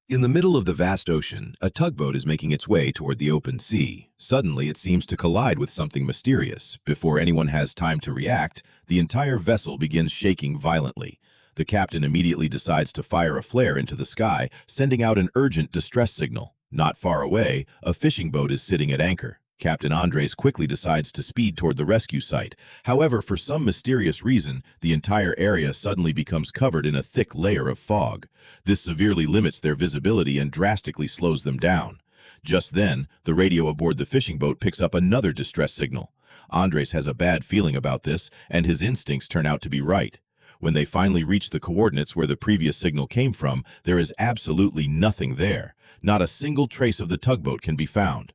In the middle of the vast ocean, a tugboat is making its way toward the open sea. Suddenly, it seems to collide with something mysterious. Before anyone has time to react, the entire vessel begins shaking violently. The captain immediately decides to fire a flare into the sky, sending out an urgent distress signal. Not far away, a fishing boat is sitting at anchor. Captain Andres quickly decides to speed toward the rescue site. However, for some mysterious reason, the entire area suddenly becomes covered in a thick layer of fog. This severely limits their visibility and drastically slows them down. Just then, the radio aboard the fishing boat picks up another distress signal. Andres has a bad feeling about this, and his instincts turn out to be right. When they finally reach the coordinates where the previous signal came from, there is absolutely nothing there. Not a single trace of the tugboat can be found.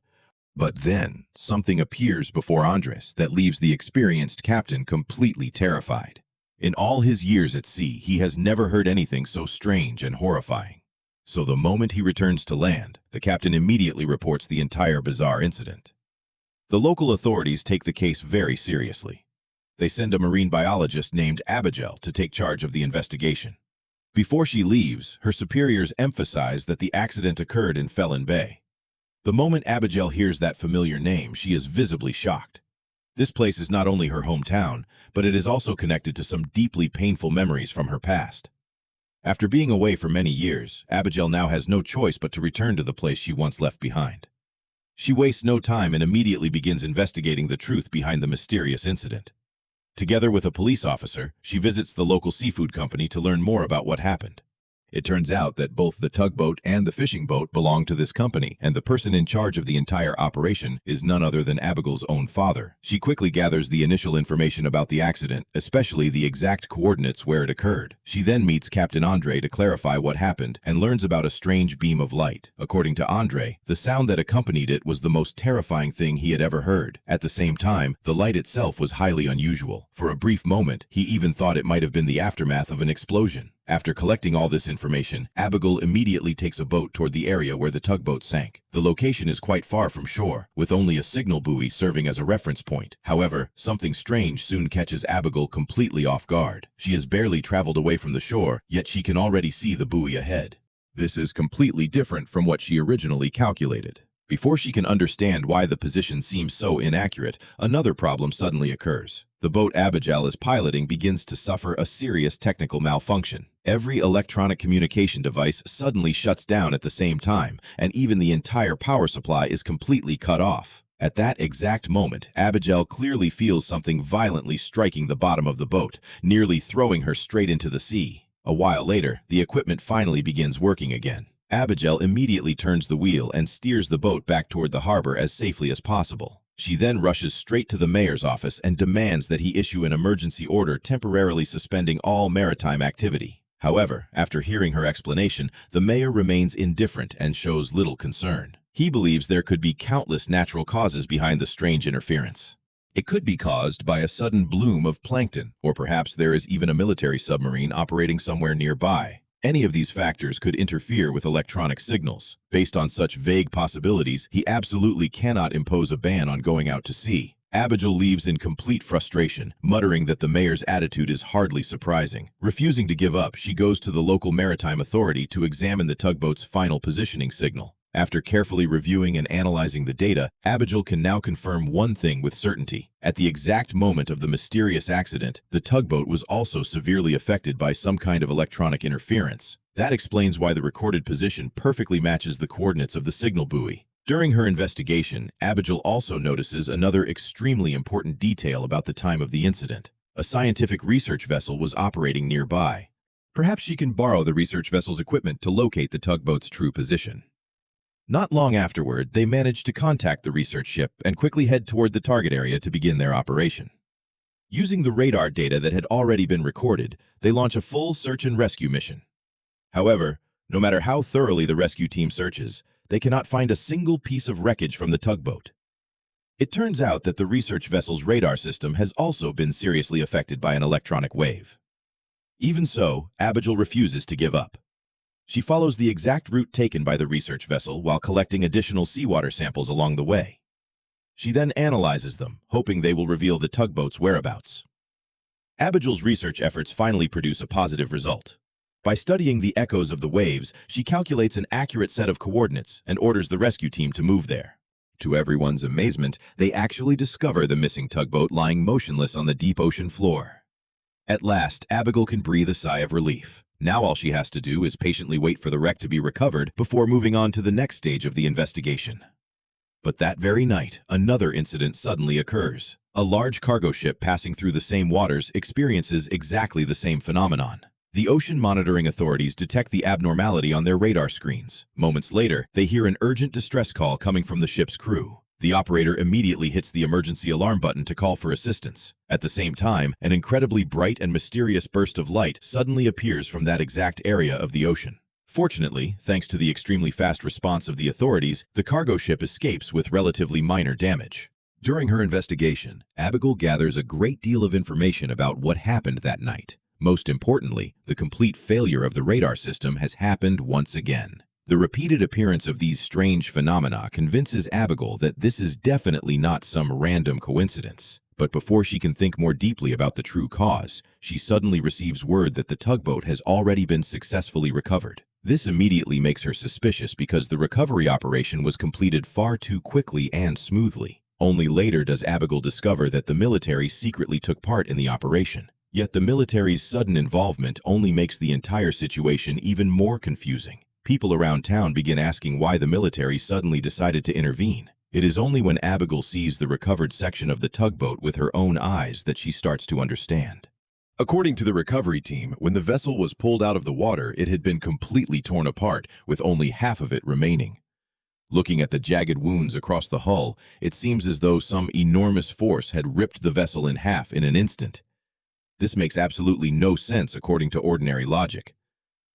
But then, something appears before Andres that leaves the experienced captain completely terrified. In all his years at sea, he has never heard anything so strange and horrifying. So the moment he returns to land, the captain immediately reports the entire bizarre incident. The local authorities take the case very seriously. They send a marine biologist named Abigail to take charge of the investigation. Before she leaves, her superiors emphasize that the accident occurred in Felon Bay. The moment Abigail hears that familiar name, she is visibly shocked. This place is not only her hometown, but it is also connected to some deeply painful memories from her past. After being away for many years, Abigail now has no choice but to return to the place she once left behind. She wastes no time and immediately begins investigating the truth behind the mysterious incident. Together with a police officer, she visits the local seafood company to learn more about what happened. It turns out that both the tugboat and the fishing boat belong to this company, and the person in charge of the entire operation is none other than Abigail's own father. She quickly gathers the initial information about the accident, especially the exact coordinates where it occurred. She then meets Captain Andre to clarify what happened and learns about a strange beam of light. According to Andre, the sound that accompanied it was the most terrifying thing he had ever heard. At the same time, the light itself was highly unusual. For a brief moment, he even thought it might have been the aftermath of an explosion. After collecting all this information, Abigail immediately takes a boat toward the area where the tugboat sank. The location is quite far from shore, with only a signal buoy serving as a reference point. However, something strange soon catches Abigail completely off guard. She has barely traveled away from the shore, yet she can already see the buoy ahead. This is completely different from what she originally calculated. Before she can understand why the position seems so inaccurate, another problem suddenly occurs. The boat Abigail is piloting begins to suffer a serious technical malfunction. Every electronic communication device suddenly shuts down at the same time, and even the entire power supply is completely cut off. At that exact moment, Abigail clearly feels something violently striking the bottom of the boat, nearly throwing her straight into the sea. A while later, the equipment finally begins working again. Abigail immediately turns the wheel and steers the boat back toward the harbor as safely as possible. She then rushes straight to the mayor's office and demands that he issue an emergency order temporarily suspending all maritime activity. However, after hearing her explanation, the mayor remains indifferent and shows little concern. He believes there could be countless natural causes behind the strange interference. It could be caused by a sudden bloom of plankton, or perhaps there is even a military submarine operating somewhere nearby. Any of these factors could interfere with electronic signals. Based on such vague possibilities, he absolutely cannot impose a ban on going out to sea. Abigail leaves in complete frustration, muttering that the mayor's attitude is hardly surprising. Refusing to give up, she goes to the local maritime authority to examine the tugboat's final positioning signal. After carefully reviewing and analyzing the data, Abigail can now confirm one thing with certainty. At the exact moment of the mysterious accident, the tugboat was also severely affected by some kind of electronic interference. That explains why the recorded position perfectly matches the coordinates of the signal buoy. During her investigation, Abigail also notices another extremely important detail about the time of the incident. A scientific research vessel was operating nearby. Perhaps she can borrow the research vessel's equipment to locate the tugboat's true position. Not long afterward, they managed to contact the research ship and quickly head toward the target area to begin their operation. Using the radar data that had already been recorded, they launch a full search and rescue mission. However, no matter how thoroughly the rescue team searches, they cannot find a single piece of wreckage from the tugboat. It turns out that the research vessel's radar system has also been seriously affected by an electronic wave. Even so, Abigail refuses to give up. She follows the exact route taken by the research vessel while collecting additional seawater samples along the way. She then analyzes them, hoping they will reveal the tugboat's whereabouts. Abigail's research efforts finally produce a positive result. By studying the echoes of the waves, she calculates an accurate set of coordinates and orders the rescue team to move there. To everyone's amazement, they actually discover the missing tugboat lying motionless on the deep ocean floor. At last, Abigail can breathe a sigh of relief. Now all she has to do is patiently wait for the wreck to be recovered before moving on to the next stage of the investigation. But that very night, another incident suddenly occurs. A large cargo ship passing through the same waters experiences exactly the same phenomenon. The ocean monitoring authorities detect the abnormality on their radar screens. Moments later, they hear an urgent distress call coming from the ship's crew. The operator immediately hits the emergency alarm button to call for assistance. At the same time, an incredibly bright and mysterious burst of light suddenly appears from that exact area of the ocean. Fortunately, thanks to the extremely fast response of the authorities, the cargo ship escapes with relatively minor damage. During her investigation, Abigail gathers a great deal of information about what happened that night. Most importantly, the complete failure of the radar system has happened once again. The repeated appearance of these strange phenomena convinces Abigail that this is definitely not some random coincidence. But before she can think more deeply about the true cause, she suddenly receives word that the tugboat has already been successfully recovered. This immediately makes her suspicious because the recovery operation was completed far too quickly and smoothly. Only later does Abigail discover that the military secretly took part in the operation. Yet the military's sudden involvement only makes the entire situation even more confusing. People around town begin asking why the military suddenly decided to intervene. It is only when Abigail sees the recovered section of the tugboat with her own eyes that she starts to understand. According to the recovery team, when the vessel was pulled out of the water, it had been completely torn apart, with only half of it remaining. Looking at the jagged wounds across the hull, it seems as though some enormous force had ripped the vessel in half in an instant. This makes absolutely no sense according to ordinary logic.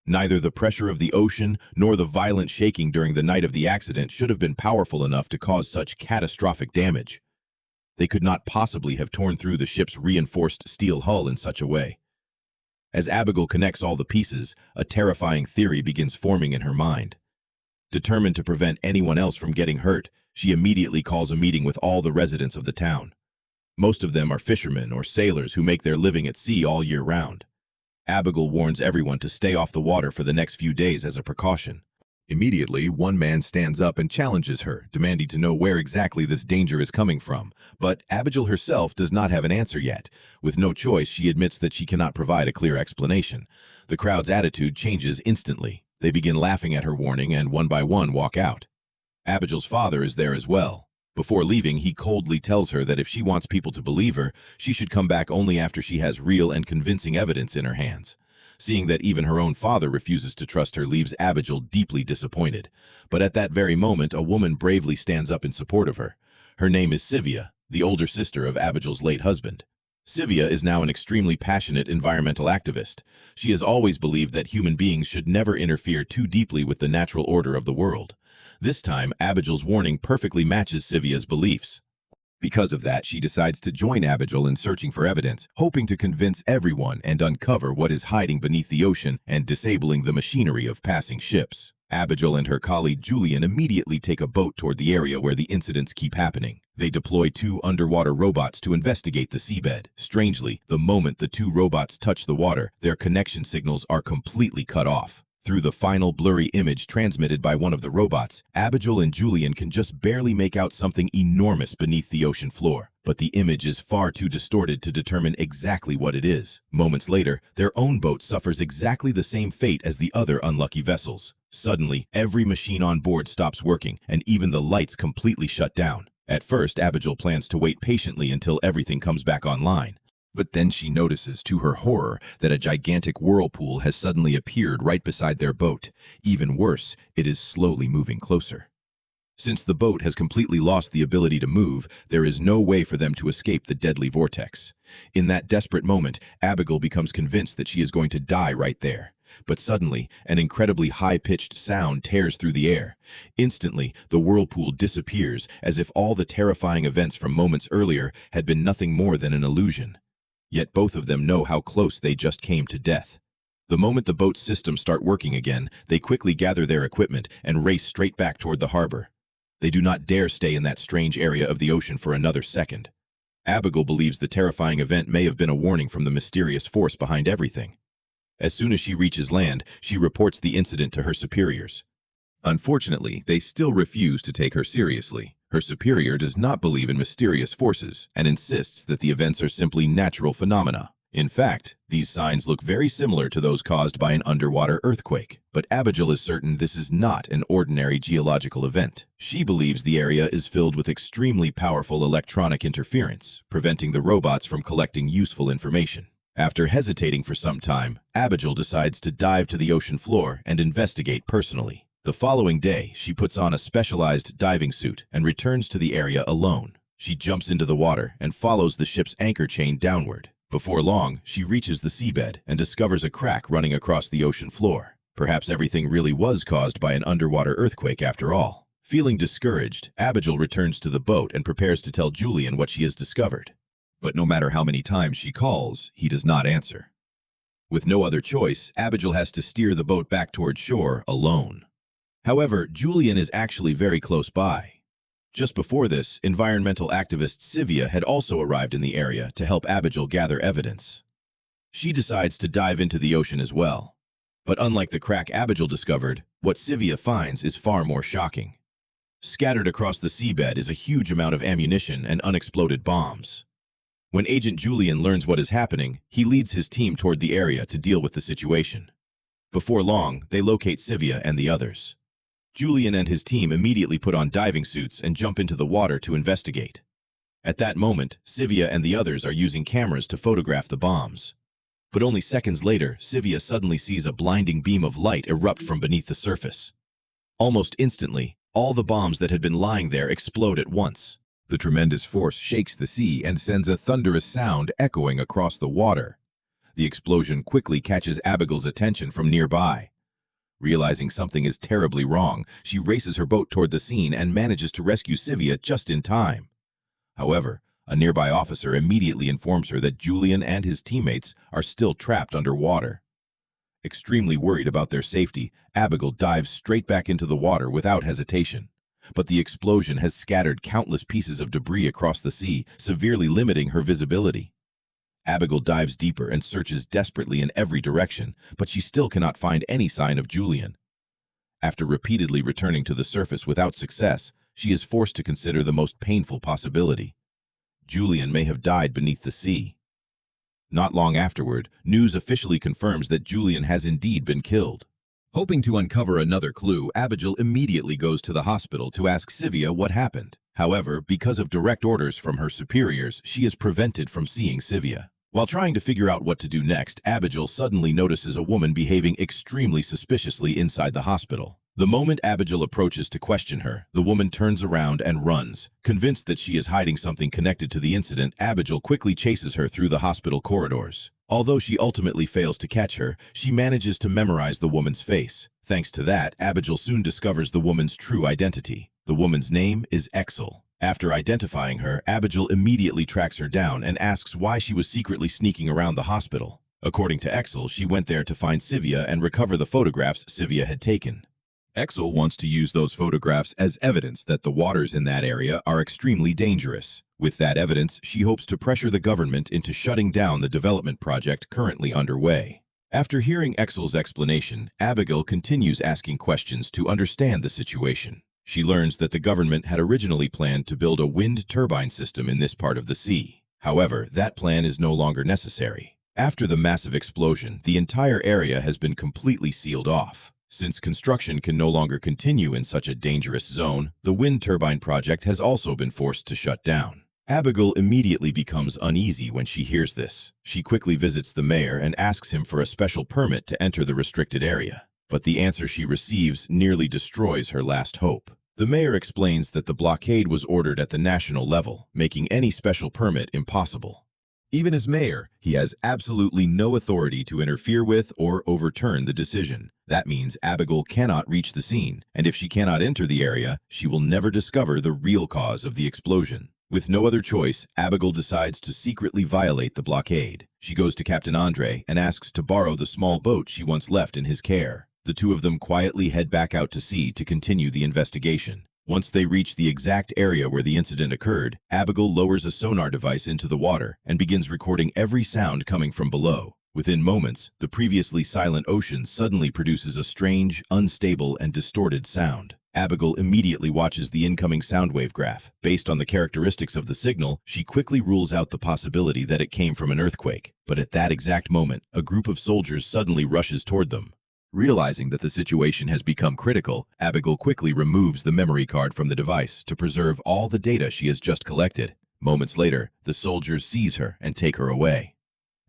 Neither the pressure of the ocean nor the violent shaking during the night of the accident should have been powerful enough to cause such catastrophic damage. They could not possibly have torn through the ship's reinforced steel hull in such a way. As Abigail connects all the pieces, a terrifying theory begins forming in her mind. Determined to prevent anyone else from getting hurt, she immediately calls a meeting with all the residents of the town. Most of them are fishermen or sailors who make their living at sea all year round. Abigail warns everyone to stay off the water for the next few days as a precaution. Immediately, one man stands up and challenges her, demanding to know where exactly this danger is coming from. But Abigail herself does not have an answer yet. With no choice, she admits that she cannot provide a clear explanation. The crowd's attitude changes instantly. They begin laughing at her warning and one by one walk out. Abigail's father is there as well. Before leaving, he coldly tells her that if she wants people to believe her, she should come back only after she has real and convincing evidence in her hands. Seeing that even her own father refuses to trust her leaves Abigail deeply disappointed. But at that very moment, a woman bravely stands up in support of her. Her name is Sylvia, the older sister of Abigail's late husband. Sylvia is now an extremely passionate environmental activist. She has always believed that human beings should never interfere too deeply with the natural order of the world. This time, Abigail's warning perfectly matches Sylvia's beliefs. Because of that, she decides to join Abigail in searching for evidence, hoping to convince everyone and uncover what is hiding beneath the ocean and disabling the machinery of passing ships. Abigail and her colleague Julian immediately take a boat toward the area where the incidents keep happening. They deploy 2 underwater robots to investigate the seabed. Strangely, the moment the 2 robots touch the water, their connection signals are completely cut off. Through the final blurry image transmitted by one of the robots, Abigail and Julian can just barely make out something enormous beneath the ocean floor. But the image is far too distorted to determine exactly what it is. Moments later, their own boat suffers exactly the same fate as the other unlucky vessels. Suddenly, every machine on board stops working, and even the lights completely shut down. At first, Abigail plans to wait patiently until everything comes back online. But then she notices, to her horror, that a gigantic whirlpool has suddenly appeared right beside their boat. Even worse, it is slowly moving closer. Since the boat has completely lost the ability to move, there is no way for them to escape the deadly vortex. In that desperate moment, Abigail becomes convinced that she is going to die right there. But suddenly, an incredibly high-pitched sound tears through the air. Instantly, the whirlpool disappears, as if all the terrifying events from moments earlier had been nothing more than an illusion. Yet both of them know how close they just came to death. The moment the boat's systems start working again, they quickly gather their equipment and race straight back toward the harbor. They do not dare stay in that strange area of the ocean for another second. Abigail believes the terrifying event may have been a warning from the mysterious force behind everything. As soon as she reaches land, she reports the incident to her superiors. Unfortunately, they still refuse to take her seriously. Her superior does not believe in mysterious forces and insists that the events are simply natural phenomena. In fact, these signs look very similar to those caused by an underwater earthquake, but Abigail is certain this is not an ordinary geological event. She believes the area is filled with extremely powerful electronic interference, preventing the robots from collecting useful information. After hesitating for some time, Abigail decides to dive to the ocean floor and investigate personally. The following day, she puts on a specialized diving suit and returns to the area alone. She jumps into the water and follows the ship's anchor chain downward. Before long, she reaches the seabed and discovers a crack running across the ocean floor. Perhaps everything really was caused by an underwater earthquake after all. Feeling discouraged, Abigail returns to the boat and prepares to tell Julian what she has discovered. But no matter how many times she calls, he does not answer. With no other choice, Abigail has to steer the boat back toward shore alone. However, Julian is actually very close by. Just before this, environmental activist Sivia had also arrived in the area to help Abigail gather evidence. She decides to dive into the ocean as well. But unlike the crack Abigail discovered, what Sivia finds is far more shocking. Scattered across the seabed is a huge amount of ammunition and unexploded bombs. When Agent Julian learns what is happening, he leads his team toward the area to deal with the situation. Before long, they locate Sivia and the others. Julian and his team immediately put on diving suits and jump into the water to investigate. At that moment, Sivia and the others are using cameras to photograph the bombs. But only seconds later, Sivia suddenly sees a blinding beam of light erupt from beneath the surface. Almost instantly, all the bombs that had been lying there explode at once. The tremendous force shakes the sea and sends a thunderous sound echoing across the water. The explosion quickly catches Abigail's attention from nearby. Realizing something is terribly wrong, she races her boat toward the scene and manages to rescue Sivia just in time. However, a nearby officer immediately informs her that Julian and his teammates are still trapped underwater. Extremely worried about their safety, Abigail dives straight back into the water without hesitation. But the explosion has scattered countless pieces of debris across the sea, severely limiting her visibility. Abigail dives deeper and searches desperately in every direction, but she still cannot find any sign of Julian. After repeatedly returning to the surface without success, she is forced to consider the most painful possibility. Julian may have died beneath the sea. Not long afterward, news officially confirms that Julian has indeed been killed. Hoping to uncover another clue, Abigail immediately goes to the hospital to ask Sivia what happened. However, because of direct orders from her superiors, she is prevented from seeing Sivia. While trying to figure out what to do next, Abigail suddenly notices a woman behaving extremely suspiciously inside the hospital. The moment Abigail approaches to question her, the woman turns around and runs. Convinced that she is hiding something connected to the incident, Abigail quickly chases her through the hospital corridors. Although she ultimately fails to catch her, she manages to memorize the woman's face. Thanks to that, Abigail soon discovers the woman's true identity. The woman's name is Exel. After identifying her, Abigail immediately tracks her down and asks why she was secretly sneaking around the hospital. According to Exel, she went there to find Sivia and recover the photographs Sivia had taken. Exel wants to use those photographs as evidence that the waters in that area are extremely dangerous. With that evidence, she hopes to pressure the government into shutting down the development project currently underway. After hearing Exel's explanation, Abigail continues asking questions to understand the situation. She learns that the government had originally planned to build a wind turbine system in this part of the sea. However, that plan is no longer necessary. After the massive explosion, the entire area has been completely sealed off. Since construction can no longer continue in such a dangerous zone, the wind turbine project has also been forced to shut down. Abigail immediately becomes uneasy when she hears this. She quickly visits the mayor and asks him for a special permit to enter the restricted area. But the answer she receives nearly destroys her last hope. The mayor explains that the blockade was ordered at the national level, making any special permit impossible. Even as mayor, he has absolutely no authority to interfere with or overturn the decision. That means Abigail cannot reach the scene, and if she cannot enter the area, she will never discover the real cause of the explosion. With no other choice, Abigail decides to secretly violate the blockade. She goes to Captain Andre and asks to borrow the small boat she once left in his care. The two of them quietly head back out to sea to continue the investigation. Once they reach the exact area where the incident occurred, Abigail lowers a sonar device into the water and begins recording every sound coming from below. Within moments, the previously silent ocean suddenly produces a strange, unstable, and distorted sound. Abigail immediately watches the incoming soundwave graph. Based on the characteristics of the signal, she quickly rules out the possibility that it came from an earthquake. But at that exact moment, a group of soldiers suddenly rushes toward them. Realizing that the situation has become critical, Abigail quickly removes the memory card from the device to preserve all the data she has just collected. Moments later, the soldiers seize her and take her away.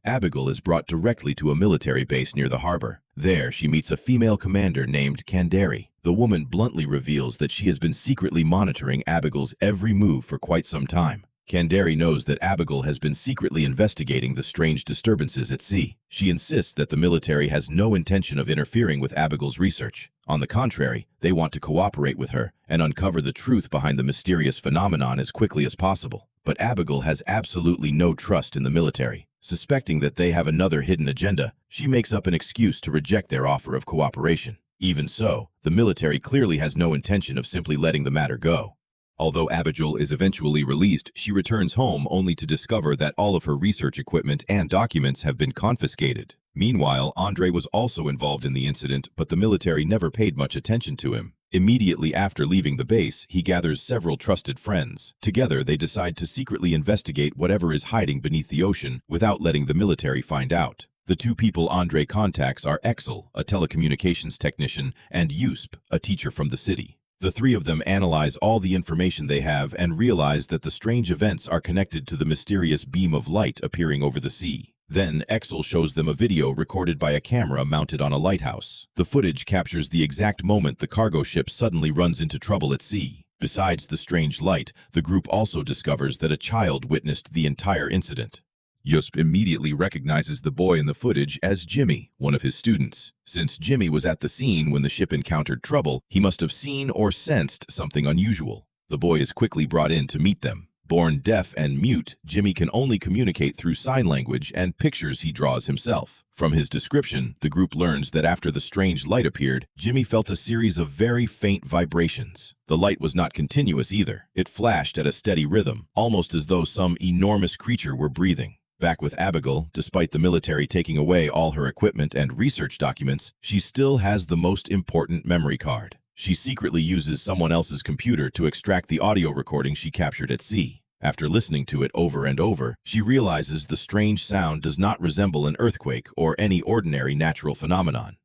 Abigail is brought directly to a military base near the harbor. There, she meets a female commander named Kandari. The woman bluntly reveals that she has been secretly monitoring Abigail's every move for quite some time. Kandari knows that Abigail has been secretly investigating the strange disturbances at sea. She insists that the military has no intention of interfering with Abigail's research. On the contrary, they want to cooperate with her and uncover the truth behind the mysterious phenomenon as quickly as possible. But Abigail has absolutely no trust in the military. Suspecting that they have another hidden agenda, she makes up an excuse to reject their offer of cooperation. Even so, the military clearly has no intention of simply letting the matter go. Although Abigail is eventually released, she returns home only to discover that all of her research equipment and documents have been confiscated. Meanwhile, Andre was also involved in the incident, but the military never paid much attention to him. Immediately after leaving the base, he gathers several trusted friends. Together, they decide to secretly investigate whatever is hiding beneath the ocean without letting the military find out. The two people Andre contacts are Exel, a telecommunications technician, and Yusp, a teacher from the city. The three of them analyze all the information they have and realize that the strange events are connected to the mysterious beam of light appearing over the sea. Then, Exel shows them a video recorded by a camera mounted on a lighthouse. The footage captures the exact moment the cargo ship suddenly runs into trouble at sea. Besides the strange light, the group also discovers that a child witnessed the entire incident. Yusp immediately recognizes the boy in the footage as Jimmy, one of his students. Since Jimmy was at the scene when the ship encountered trouble, he must have seen or sensed something unusual. The boy is quickly brought in to meet them. Born deaf and mute, Jimmy can only communicate through sign language and pictures he draws himself. From his description, the group learns that after the strange light appeared, Jimmy felt a series of very faint vibrations. The light was not continuous either. It flashed at a steady rhythm, almost as though some enormous creature were breathing. Back with Abigail, despite the military taking away all her equipment and research documents, she still has the most important memory card. She secretly uses someone else's computer to extract the audio recording she captured at sea. After listening to it over and over, she realizes the strange sound does not resemble an earthquake or any ordinary natural phenomenon.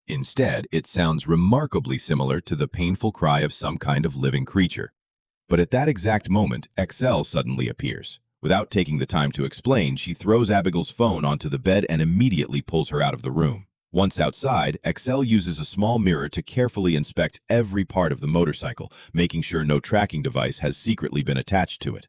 Instead, it sounds remarkably similar to the painful cry of some kind of living creature. But at that exact moment, Excel suddenly appears. Without taking the time to explain, she throws Abigail's phone onto the bed and immediately pulls her out of the room. Once outside, Excel uses a small mirror to carefully inspect every part of the motorcycle, making sure no tracking device has secretly been attached to it.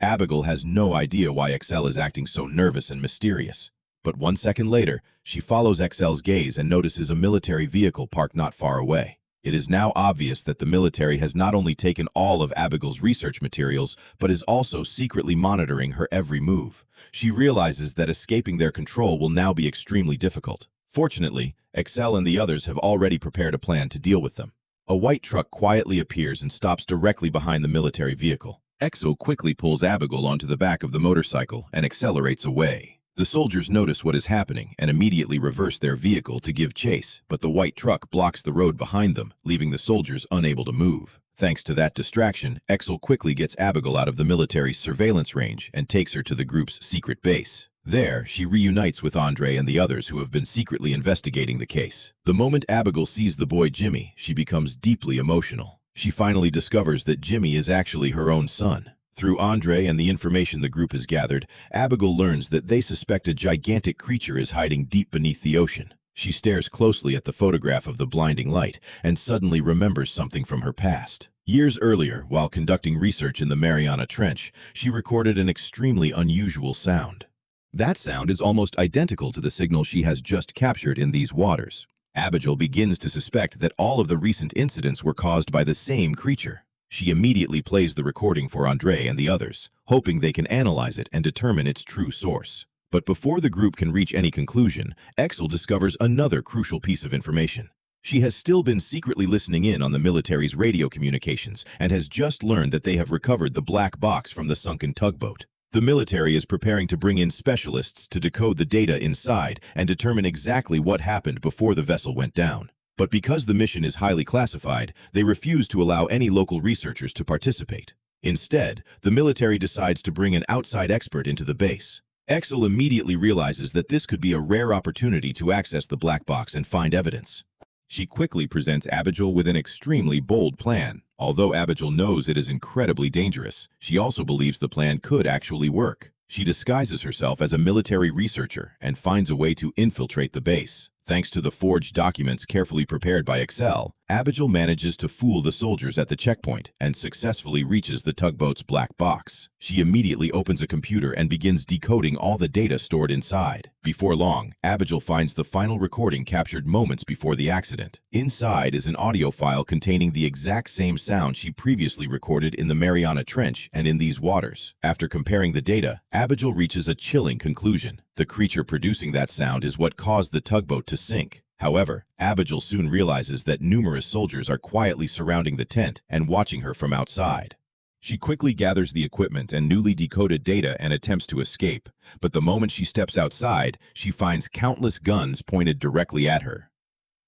Abigail has no idea why Excel is acting so nervous and mysterious. But 1 second later, she follows Excel's gaze and notices a military vehicle parked not far away. It is now obvious that the military has not only taken all of Abigail's research materials, but is also secretly monitoring her every move. She realizes that escaping their control will now be extremely difficult. Fortunately, Excel and the others have already prepared a plan to deal with them. A white truck quietly appears and stops directly behind the military vehicle. Exo quickly pulls Abigail onto the back of the motorcycle and accelerates away. The soldiers notice what is happening and immediately reverse their vehicle to give chase, but the white truck blocks the road behind them, leaving the soldiers unable to move. Thanks to that distraction, Exel quickly gets Abigail out of the military's surveillance range and takes her to the group's secret base. There, she reunites with Andre and the others who have been secretly investigating the case. The moment Abigail sees the boy Jimmy, she becomes deeply emotional. She finally discovers that Jimmy is actually her own son. Through Andre and the information the group has gathered, Abigail learns that they suspect a gigantic creature is hiding deep beneath the ocean. She stares closely at the photograph of the blinding light and suddenly remembers something from her past. Years earlier, while conducting research in the Mariana Trench, she recorded an extremely unusual sound. That sound is almost identical to the signal she has just captured in these waters. Abigail begins to suspect that all of the recent incidents were caused by the same creature. She immediately plays the recording for Andre and the others, hoping they can analyze it and determine its true source. But before the group can reach any conclusion, Exel discovers another crucial piece of information. She has still been secretly listening in on the military's radio communications and has just learned that they have recovered the black box from the sunken tugboat. The military is preparing to bring in specialists to decode the data inside and determine exactly what happened before the vessel went down. But because the mission is highly classified, they refuse to allow any local researchers to participate. Instead, the military decides to bring an outside expert into the base. Exel immediately realizes that this could be a rare opportunity to access the black box and find evidence. She quickly presents Abigail with an extremely bold plan. Although Abigail knows it is incredibly dangerous, she also believes the plan could actually work. She disguises herself as a military researcher and finds a way to infiltrate the base. Thanks to the forged documents carefully prepared by Excel, Abigail manages to fool the soldiers at the checkpoint and successfully reaches the tugboat's black box. She immediately opens a computer and begins decoding all the data stored inside. Before long, Abigail finds the final recording captured moments before the accident. Inside is an audio file containing the exact same sound she previously recorded in the Mariana Trench and in these waters. After comparing the data, Abigail reaches a chilling conclusion. The creature producing that sound is what caused the tugboat to sink. However, Abigail soon realizes that numerous soldiers are quietly surrounding the tent and watching her from outside. She quickly gathers the equipment and newly decoded data and attempts to escape, but the moment she steps outside, she finds countless guns pointed directly at her.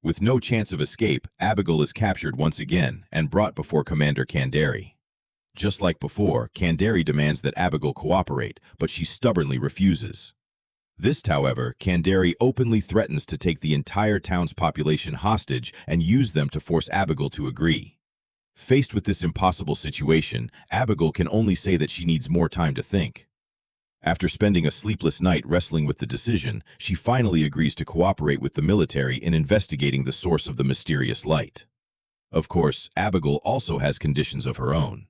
With no chance of escape, Abigail is captured once again and brought before Commander Kandari. Just like before, Kandari demands that Abigail cooperate, but she stubbornly refuses. This, however, Kandari openly threatens to take the entire town's population hostage and use them to force Abigail to agree. Faced with this impossible situation, Abigail can only say that she needs more time to think. After spending a sleepless night wrestling with the decision, she finally agrees to cooperate with the military in investigating the source of the mysterious light. Of course, Abigail also has conditions of her own.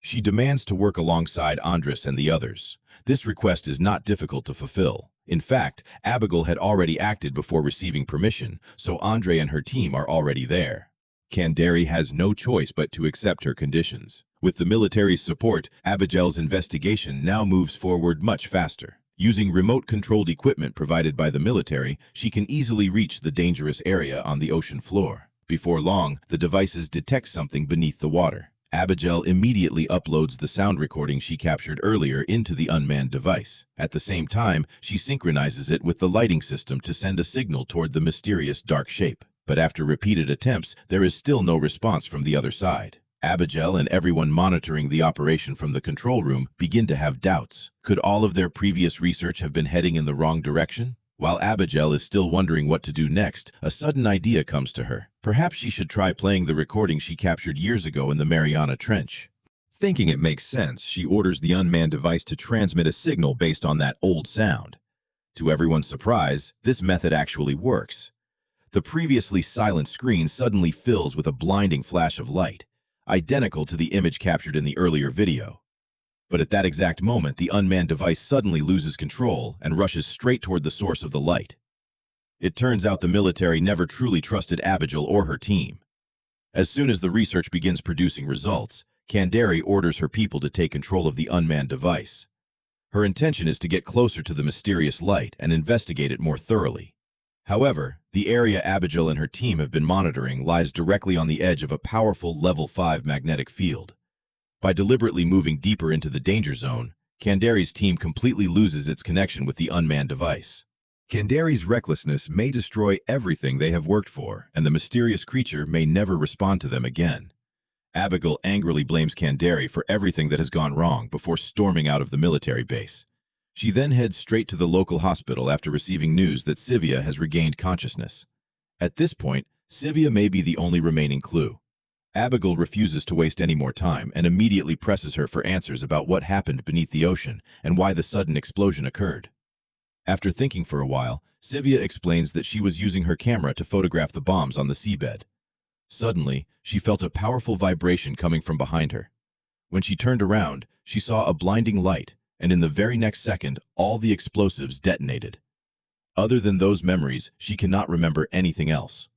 She demands to work alongside Andres and the others. This request is not difficult to fulfill. In fact, Abigail had already acted before receiving permission, so Andre and her team are already there. Kandari has no choice but to accept her conditions. With the military's support, Abigail's investigation now moves forward much faster. Using remote-controlled equipment provided by the military, she can easily reach the dangerous area on the ocean floor. Before long, the devices detect something beneath the water. Abigail immediately uploads the sound recording she captured earlier into the unmanned device. At the same time, she synchronizes it with the lighting system to send a signal toward the mysterious dark shape. But after repeated attempts, there is still no response from the other side. Abigail and everyone monitoring the operation from the control room begin to have doubts. Could all of their previous research have been heading in the wrong direction? While Abigail is still wondering what to do next, a sudden idea comes to her. Perhaps she should try playing the recording she captured years ago in the Mariana Trench. Thinking it makes sense, she orders the unmanned device to transmit a signal based on that old sound. To everyone's surprise, this method actually works. The previously silent screen suddenly fills with a blinding flash of light, identical to the image captured in the earlier video. But at that exact moment, the unmanned device suddenly loses control and rushes straight toward the source of the light. It turns out the military never truly trusted Abigail or her team. As soon as the research begins producing results, Kandari orders her people to take control of the unmanned device. Her intention is to get closer to the mysterious light and investigate it more thoroughly. However, the area Abigail and her team have been monitoring lies directly on the edge of a powerful Level 5 magnetic field. By deliberately moving deeper into the danger zone, Kandari's team completely loses its connection with the unmanned device. Kandari's recklessness may destroy everything they have worked for, and the mysterious creature may never respond to them again. Abigail angrily blames Kandari for everything that has gone wrong before storming out of the military base. She then heads straight to the local hospital after receiving news that Sivia has regained consciousness. At this point, Sivia may be the only remaining clue. Abigail refuses to waste any more time and immediately presses her for answers about what happened beneath the ocean and why the sudden explosion occurred. After thinking for a while, Sivia explains that she was using her camera to photograph the bombs on the seabed. Suddenly, she felt a powerful vibration coming from behind her. When she turned around, she saw a blinding light, and in the very next second, all the explosives detonated. Other than those memories, she cannot remember anything else.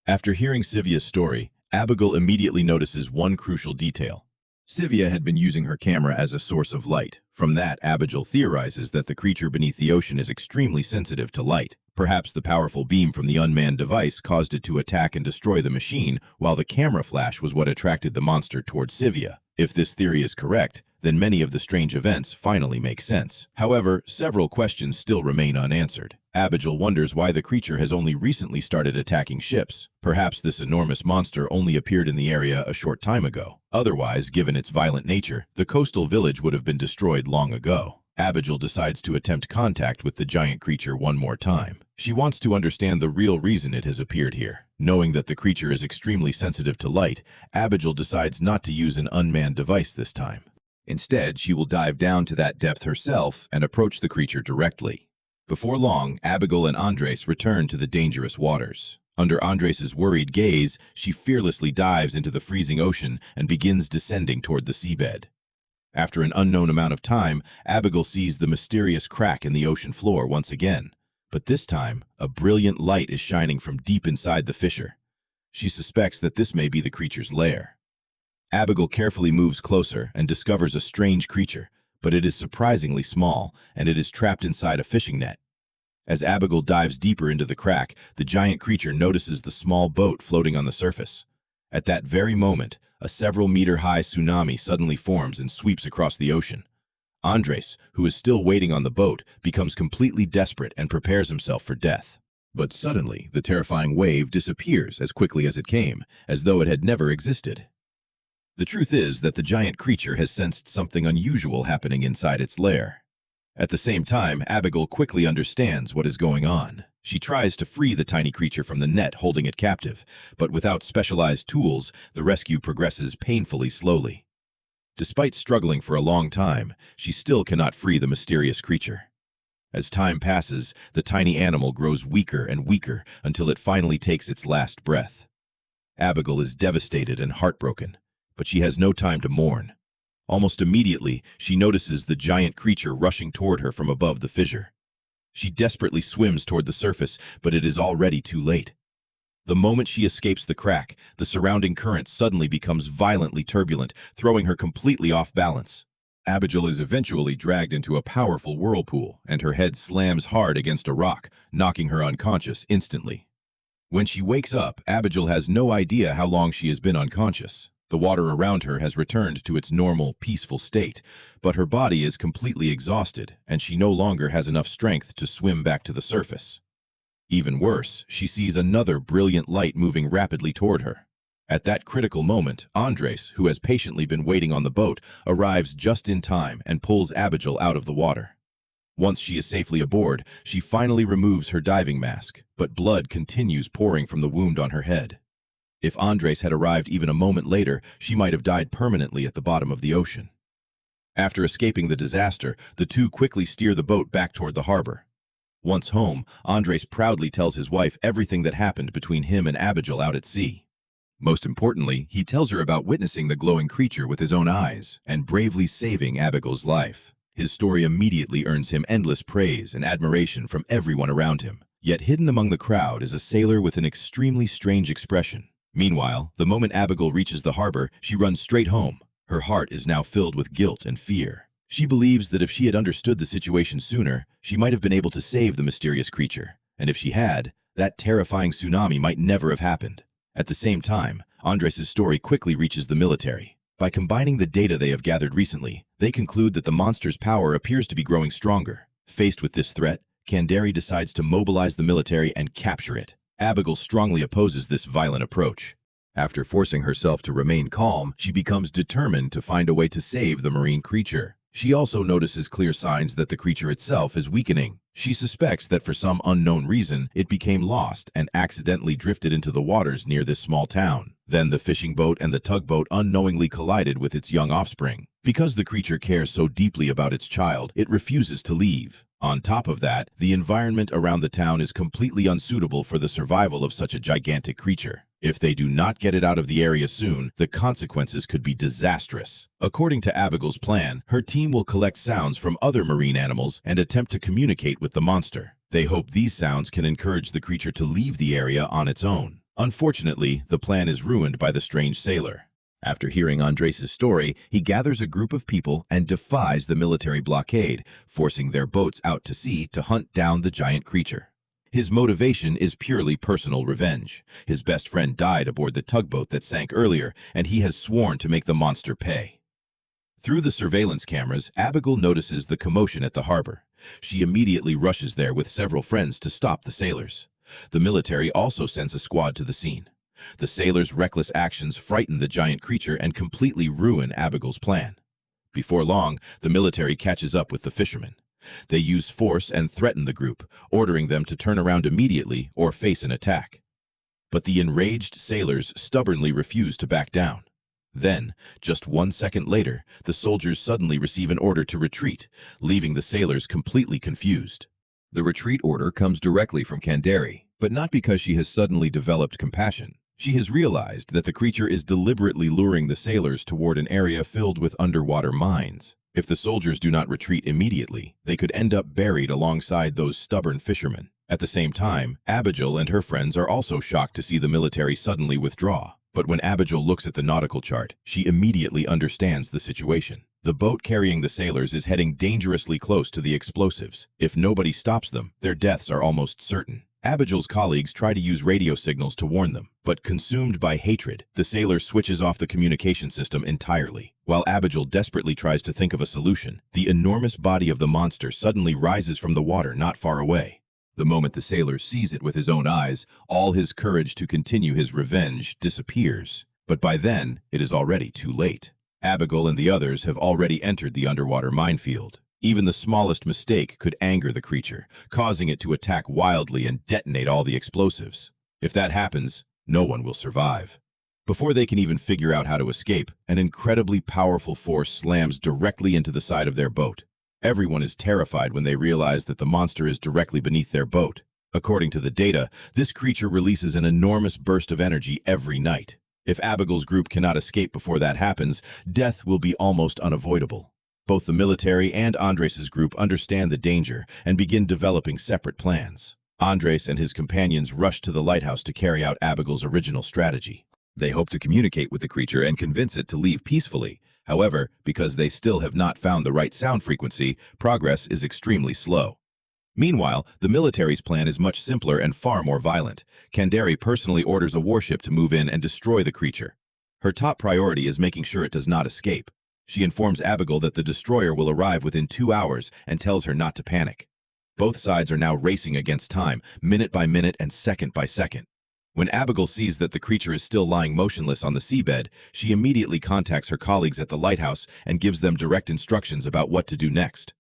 After hearing Sivia's story, Abigail immediately notices one crucial detail. Sivia had been using her camera as a source of light. From that, Abigail theorizes that the creature beneath the ocean is extremely sensitive to light. Perhaps the powerful beam from the unmanned device caused it to attack and destroy the machine, while the camera flash was what attracted the monster towards Sivia. If this theory is correct, then many of the strange events finally make sense. However, several questions still remain unanswered. Abigail wonders why the creature has only recently started attacking ships. Perhaps this enormous monster only appeared in the area a short time ago. Otherwise, given its violent nature, the coastal village would have been destroyed long ago. Abigail decides to attempt contact with the giant creature one more time. She wants to understand the real reason it has appeared here. Knowing that the creature is extremely sensitive to light, Abigail decides not to use an unmanned device this time. Instead, she will dive down to that depth herself and approach the creature directly. Before long, Abigail and Andres return to the dangerous waters. Under Andres's worried gaze, she fearlessly dives into the freezing ocean and begins descending toward the seabed. After an unknown amount of time, Abigail sees the mysterious crack in the ocean floor once again. But this time, a brilliant light is shining from deep inside the fissure. She suspects that this may be the creature's lair. Abigail carefully moves closer and discovers a strange creature, but it is surprisingly small, and it is trapped inside a fishing net. As Abigail dives deeper into the crack, the giant creature notices the small boat floating on the surface. At that very moment, a several-meter-high tsunami suddenly forms and sweeps across the ocean. Andres, who is still waiting on the boat, becomes completely desperate and prepares himself for death. But suddenly, the terrifying wave disappears as quickly as it came, as though it had never existed. The truth is that the giant creature has sensed something unusual happening inside its lair. At the same time, Abigail quickly understands what is going on. She tries to free the tiny creature from the net holding it captive, but without specialized tools, the rescue progresses painfully slowly. Despite struggling for a long time, she still cannot free the mysterious creature. As time passes, the tiny animal grows weaker and weaker until it finally takes its last breath. Abigail is devastated and heartbroken, but she has no time to mourn. Almost immediately, she notices the giant creature rushing toward her from above the fissure. She desperately swims toward the surface, but it is already too late. The moment she escapes the crack, the surrounding current suddenly becomes violently turbulent, throwing her completely off balance. Abigail is eventually dragged into a powerful whirlpool, and her head slams hard against a rock, knocking her unconscious instantly. When she wakes up, Abigail has no idea how long she has been unconscious. The water around her has returned to its normal, peaceful state, but her body is completely exhausted, and she no longer has enough strength to swim back to the surface. Even worse, she sees another brilliant light moving rapidly toward her. At that critical moment, Andres, who has patiently been waiting on the boat, arrives just in time and pulls Abigail out of the water. Once she is safely aboard, she finally removes her diving mask, but blood continues pouring from the wound on her head. If Andres had arrived even a moment later, she might have died permanently at the bottom of the ocean. After escaping the disaster, the two quickly steer the boat back toward the harbor. Once home, Andres proudly tells his wife everything that happened between him and Abigail out at sea. Most importantly, he tells her about witnessing the glowing creature with his own eyes and bravely saving Abigail's life. His story immediately earns him endless praise and admiration from everyone around him. Yet hidden among the crowd is a sailor with an extremely strange expression. Meanwhile, the moment Abigail reaches the harbor, she runs straight home. Her heart is now filled with guilt and fear. She believes that if she had understood the situation sooner, she might have been able to save the mysterious creature. And if she had, that terrifying tsunami might never have happened. At the same time, Andres' story quickly reaches the military. By combining the data they have gathered recently, they conclude that the monster's power appears to be growing stronger. Faced with this threat, Kandari decides to mobilize the military and capture it. Abigail strongly opposes this violent approach. After forcing herself to remain calm, she becomes determined to find a way to save the marine creature. She also notices clear signs that the creature itself is weakening. She suspects that for some unknown reason, it became lost and accidentally drifted into the waters near this small town. Then the fishing boat and the tugboat unknowingly collided with its young offspring. Because the creature cares so deeply about its child, it refuses to leave. On top of that, the environment around the town is completely unsuitable for the survival of such a gigantic creature. If they do not get it out of the area soon, the consequences could be disastrous. According to Abigail's plan, her team will collect sounds from other marine animals and attempt to communicate with the monster. They hope these sounds can encourage the creature to leave the area on its own. Unfortunately, the plan is ruined by the strange sailor. After hearing Andres' story, he gathers a group of people and defies the military blockade, forcing their boats out to sea to hunt down the giant creature. His motivation is purely personal revenge. His best friend died aboard the tugboat that sank earlier, and he has sworn to make the monster pay. Through the surveillance cameras, Abigail notices the commotion at the harbor. She immediately rushes there with several friends to stop the sailors. The military also sends a squad to the scene. The sailors' reckless actions frighten the giant creature and completely ruin Abigail's plan. Before long, the military catches up with the fishermen. They use force and threaten the group, ordering them to turn around immediately or face an attack. But the enraged sailors stubbornly refuse to back down. Then, just 1 second later, the soldiers suddenly receive an order to retreat, leaving the sailors completely confused. The retreat order comes directly from Kandari, but not because she has suddenly developed compassion. She has realized that the creature is deliberately luring the sailors toward an area filled with underwater mines. If the soldiers do not retreat immediately, they could end up buried alongside those stubborn fishermen. At the same time, Abigail and her friends are also shocked to see the military suddenly withdraw. But when Abigail looks at the nautical chart, she immediately understands the situation. The boat carrying the sailors is heading dangerously close to the explosives. If nobody stops them, their deaths are almost certain. Abigail's colleagues try to use radio signals to warn them, but consumed by hatred, the sailor switches off the communication system entirely. While Abigail desperately tries to think of a solution, the enormous body of the monster suddenly rises from the water not far away. The moment the sailor sees it with his own eyes, all his courage to continue his revenge disappears. But by then, it is already too late. Abigail and the others have already entered the underwater minefield. Even the smallest mistake could anger the creature, causing it to attack wildly and detonate all the explosives. If that happens, no one will survive. Before they can even figure out how to escape, an incredibly powerful force slams directly into the side of their boat. Everyone is terrified when they realize that the monster is directly beneath their boat. According to the data, this creature releases an enormous burst of energy every night. If Abigail's group cannot escape before that happens, death will be almost unavoidable. Both the military and Andres' group understand the danger and begin developing separate plans. Andres and his companions rush to the lighthouse to carry out Abigail's original strategy. They hope to communicate with the creature and convince it to leave peacefully. However, because they still have not found the right sound frequency, progress is extremely slow. Meanwhile, the military's plan is much simpler and far more violent. Kandari personally orders a warship to move in and destroy the creature. Her top priority is making sure it does not escape. She informs Abigail that the destroyer will arrive within 2 hours and tells her not to panic. Both sides are now racing against time, minute by minute and second by second. When Abigail sees that the creature is still lying motionless on the seabed, she immediately contacts her colleagues at the lighthouse and gives them direct instructions about what to do next.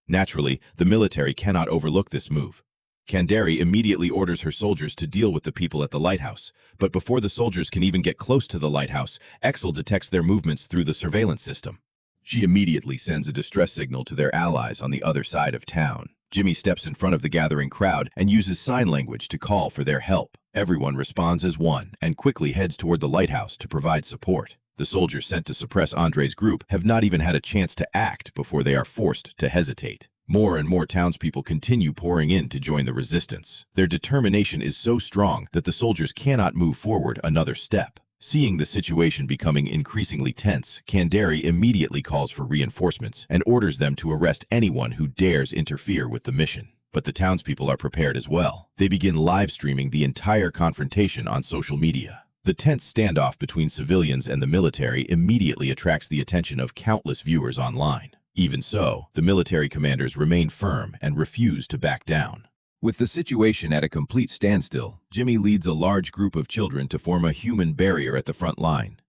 Naturally, the military cannot overlook this move. Kandari immediately orders her soldiers to deal with the people at the lighthouse, but before the soldiers can even get close to the lighthouse, Exel detects their movements through the surveillance system. She immediately sends a distress signal to their allies on the other side of town. Jimmy steps in front of the gathering crowd and uses sign language to call for their help. Everyone responds as one and quickly heads toward the lighthouse to provide support. The soldiers sent to suppress Andre's group have not even had a chance to act before they are forced to hesitate. More and more townspeople continue pouring in to join the resistance. Their determination is so strong that the soldiers cannot move forward another step. Seeing the situation becoming increasingly tense, Kandari immediately calls for reinforcements and orders them to arrest anyone who dares interfere with the mission. But the townspeople are prepared as well. They begin live streaming the entire confrontation on social media. The tense standoff between civilians and the military immediately attracts the attention of countless viewers online. Even so, the military commanders remain firm and refuse to back down. With the situation at a complete standstill, Jimmy leads a large group of children to form a human barrier at the front line.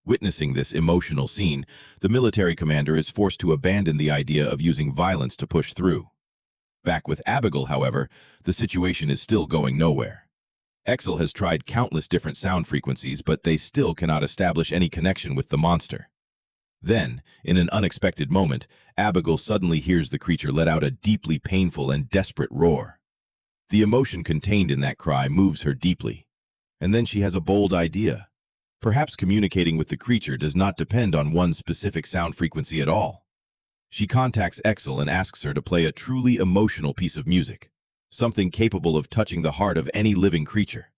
Witnessing this emotional scene, the military commander is forced to abandon the idea of using violence to push through. Back with Abigail, however, the situation is still going nowhere. Exel has tried countless different sound frequencies, but they still cannot establish any connection with the monster. Then, in an unexpected moment, Abigail suddenly hears the creature let out a deeply painful and desperate roar. The emotion contained in that cry moves her deeply. And then she has a bold idea. Perhaps communicating with the creature does not depend on one specific sound frequency at all. She contacts Exel and asks her to play a truly emotional piece of music, something capable of touching the heart of any living creature.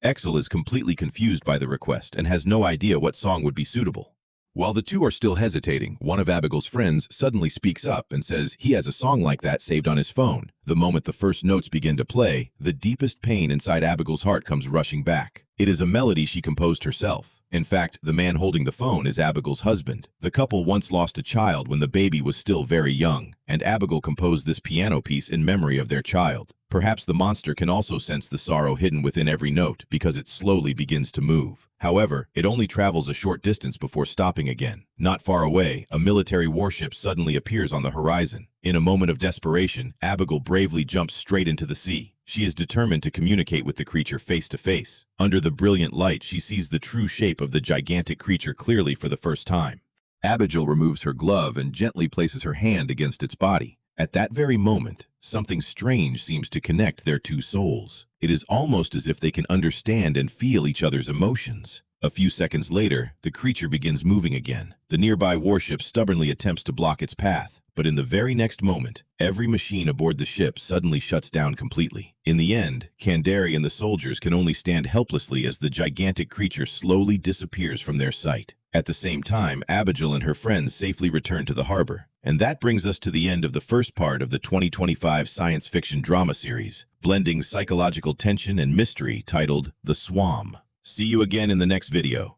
Exel is completely confused by the request and has no idea what song would be suitable. While the two are still hesitating, one of Abigail's friends suddenly speaks up and says he has a song like that saved on his phone. The moment the first notes begin to play, the deepest pain inside Abigail's heart comes rushing back. It is a melody she composed herself. In fact, the man holding the phone is Abigail's husband. The couple once lost a child when the baby was still very young, and Abigail composed this piano piece in memory of their child. Perhaps the monster can also sense the sorrow hidden within every note because it slowly begins to move. However, it only travels a short distance before stopping again. Not far away, a military warship suddenly appears on the horizon. In a moment of desperation, Abigail bravely jumps straight into the sea. She is determined to communicate with the creature face to face. Under the brilliant light, she sees the true shape of the gigantic creature clearly for the first time. Abigail removes her glove and gently places her hand against its body. At that very moment, something strange seems to connect their two souls. It is almost as if they can understand and feel each other's emotions. A few seconds later, the creature begins moving again. The nearby warship stubbornly attempts to block its path, but in the very next moment, every machine aboard the ship suddenly shuts down completely. In the end, Kandari and the soldiers can only stand helplessly as the gigantic creature slowly disappears from their sight. At the same time, Abigail and her friends safely return to the harbor. And that brings us to the end of the first part of the 2025 science fiction drama series, blending psychological tension and mystery, titled The Swarm. See you again in the next video.